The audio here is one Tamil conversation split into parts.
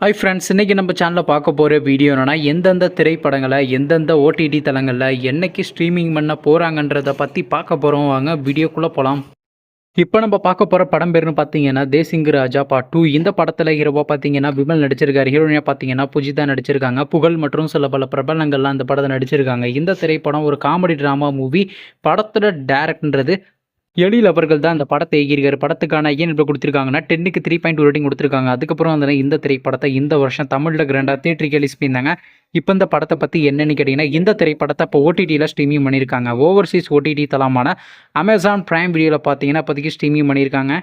ஹாய் ஃப்ரெண்ட்ஸ், இன்றைக்கி நம்ம சேனலில் பார்க்க போகிற வீடியோ என்னென்னா, எந்தெந்த திரைப்படங்களை எந்தெந்த ஓடிடி தளங்களில் என்னைக்கு ஸ்ட்ரீமிங் பண்ண போகிறாங்கன்றதை பற்றி பார்க்க போகிறோம். வாங்க வீடியோக்குள்ளே போகலாம். இப்போ நம்ம பார்க்க போகிற படம் பேர்னு பார்த்தீங்கன்னா தேசிங்கு ராஜா பார்ட் 2. இந்த படத்தில் ஹீரோவாக பார்த்தீங்கன்னா விமல் நடிச்சிருக்காரு. ஹீரோயினாக பார்த்தீங்கன்னா பூஜிதா நடிச்சிருக்காங்க. புகழ் மற்றும் சில பல பிரபலங்கள்லாம் இந்த படத்தை நடிச்சிருக்காங்க. இந்த திரைப்படம் ஒரு காமெடி ட்ராமா மூவி. படத்தோட டேரக்டர்ன்றது எழில் அவர்கள் தான் இந்த படத்தை இயக்கியிருக்காரு. படத்துக்கான ஏன் இப்போ கொடுத்துருக்காங்கன்னா 10க்கு 3.2 ரேட்டிங் கொடுத்துருக்காங்க. அதுக்கப்புறம் வந்து இந்த திரைப்படத்தை இந்த வருஷம் தமிழில் கிராண்டாக தியேட்டருக்கு ரிலீஸ் பண்ணியிருந்தாங்க. இப்போ இந்த படத்தை பற்றி என்னென்னு கேட்டிங்கன்னா, இந்த திரைப்படத்தை இப்போ ஓடிடியில் ஸ்ட்ரீமிங் பண்ணியிருக்காங்க. ஓவர்சீஸ் ஓடிடி தளமான அமேசான் பிரைம் வீடியோவில் பார்த்தீங்கன்னா இப்போதைக்கு ஸ்ட்ரீமிங் பண்ணியிருக்காங்க.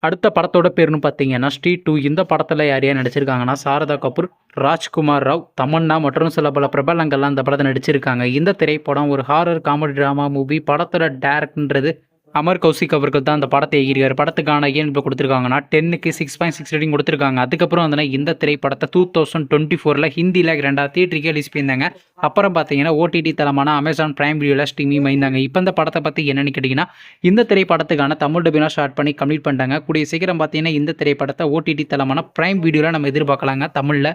அடுத்த படத்தோட பேர்னு பார்த்தீங்கன்னா ஸ்ட்ரீட் 2. இந்த படத்தில் யார் யார் நடிச்சிருக்காங்கன்னா சாரதா கபூர், ராஜ்குமார் ராவ், தமன்னா மற்றும் சில பல பிரபலங்கள்லாம் இந்த படத்தை நடிச்சிருக்காங்க. இந்த திரைப்படம் ஒரு ஹாரர் காமெடி ட்ராமா மூவி. படத்தோட டேரக்டர்ன்றது அமர் கௌசிக் அவர்கள் தான் அந்த படத்தை இயக்கியிருக்காரு. படத்துக்கான ஏன் இப்போ கொடுத்துருக்காங்கன்னா 10க்கு 6.6 ரேட்டிங் கொடுத்துருக்காங்க. அதுக்கப்புறம் வந்து இந்த திரைப்படத்தை 2024 ஹிந்தியில் ரெண்டாவது தியேட்டருக்கு ரிலீஸ் பண்ணியிருந்தாங்க. அப்புறம் பார்த்தீங்கன்னா ஓடிடி தளமான அமேசான் பிரைம் வீடியோவில் ஸ்ட்ரீமிங் பண்ணியிருந்தாங்க. இப்போ இந்த படத்தை பற்றி என்னென்னு கேட்டிங்கன்னா, இந்த திரைப்படத்துக்கான தமிழ் டப்பிங்காக ஸ்டார்ட் பண்ணி கம்ப்ளீட் பண்ணிட்டாங்க. கூடிய சீக்கிரம் பார்த்தீங்கன்னா இந்த திரைப்படத்தை ஓடிடி தளமான பிரைம் வீடியோவில் நம்ம எதிர்பார்க்கலாங்க தமிழில்.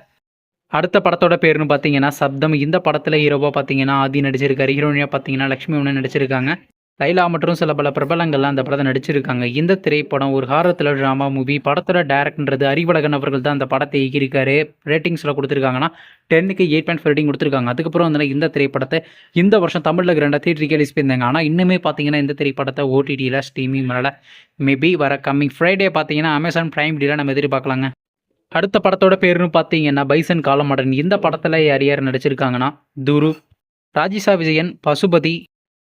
அடுத்த படத்தோட பேர்னு பார்த்தீங்கன்னா சப்தம். இந்த படத்தில் ஹீரோவாக பார்த்தீங்கன்னா ஆதி நடிச்சிருக்காரு. ஹீரோயினாக பார்த்தீங்கன்னா லட்சுமி ஒன்று நடிச்சிருக்காங்க. லைலா மற்றும் சில பல பிரபலங்கள்லாம் அந்த படத்தை நடிச்சிருக்காங்க. இந்த திரைப்படம் ஒரு ஹாரர் த்ரில்லர் ட்ராமா மூவி. படத்தோட டேரக்டர்ன்றது அறிவழகன் அவர்கள் தான் அந்த படத்தை இயக்கியிருக்காரு. ரேட்டிங்ஸில் கொடுத்துருக்காங்கன்னா 10க்கு 8.5 ரேட்டிங் கொடுத்துருக்காங்க. அதுக்கப்புறம் வந்து இந்த திரைப்படத்தை இந்த வருஷம் தமிழில் கிராண்டாக தியேட்டருக்கு ரிலீஸ் பண்ணியிருந்தாங்க. ஆனால் இன்னுமே பார்த்தீங்கன்னா இந்த திரைப்படத்தை ஓடிடியில் ஸ்ட்ரீமிங் பண்ணல. மேபி வர கம்மிங் ஃப்ரைடே பார்த்தீங்கன்னா அமேசான் பிரைம் வீடியோவில் நம்ம எதிர்பார்க்கலாங்க. அடுத்த படத்தோட பேருன்னு பார்த்தீங்கன்னா பைசன் காலமாடன். இந்த படத்தில் யார் யார் நடிச்சிருக்காங்கன்னா துரு, ராஜிசா விஜயன், பசுபதி,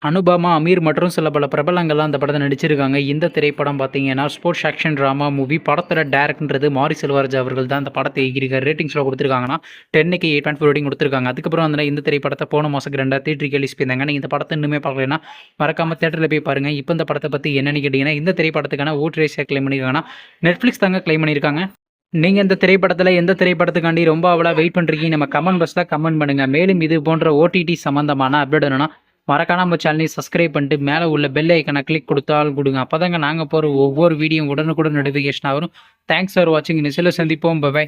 அனுபமா, அமீர் மற்றும் சில பல பிரபலங்கள்லாம் அந்த படத்தை நடிச்சிருக்காங்க. இந்த திரைப்படம் பார்த்தீங்கன்னா ஸ்போர்ட்ஸ் ஆக்ஷன் ட்ராமா மூவி. படத்தோட டேரக்டர்ன்றது மாரி செல்வராஜ் அவர்கள் தான் அந்த படத்தை இயக்கியிருக்காரு. ரேட்டிங்ஸில் கொடுத்துருக்காங்கன்னா 10க்கு 8.4 ரேட்டிங் கொடுத்துருக்காங்க. அதுக்கப்புறம் வந்து இந்த திரைப்படத்தை போன மாதம் ரெண்டாவது தியேட்டருக்கு ரிலீஸ் பண்ணியிருந்தாங்க. நீங்கள் இந்த படத்தை இன்னுமே பார்க்கலன்னா மறக்காமல் தேட்டரில் போய் பாருங்கள். இப்போ இந்த படத்தை பற்றி என்னென்னு கேட்டிங்கன்னா, இந்த திரைப்படத்துக்கான ஓட்ரேஸியாக கிளைம் பண்ணியிருக்காங்கன்னா நெட்ஃப்ளிக்ஸ் தாங்க கிளைம் பண்ணியிருக்காங்க. நீங்கள் இந்த திரைப்படத்தில் எந்த திரைப்படத்துக்காண்டி ரொம்ப அவ்வளோ வெயிட் பண்ணுறீங்க நம்ம கமெண்ட் பாக்ஸில் கமெண்ட் பண்ணுங்கள். மேலும் இது போன்ற ஓடிடி சம்மந்தமான அப்டேட் என்னன்னா மறக்காம நம்ம சேனலை சப்ஸ்கிரைப் பண்ணிட்டு மேலே உள்ள பெல் ஐக்கனை கிளிக் கொடுத்தால் கொடுங்க. அப்போ தாங்க நாங்கள் போகிற ஒவ்வொரு வீடியோ உடனுக்குடன் நோட்டிஃபிகேஷன் ஆகும். தேங்க்ஸ் ஃபார் வாட்சிங். நெக்ஸ்ட்டில் சந்திப்போம். பை.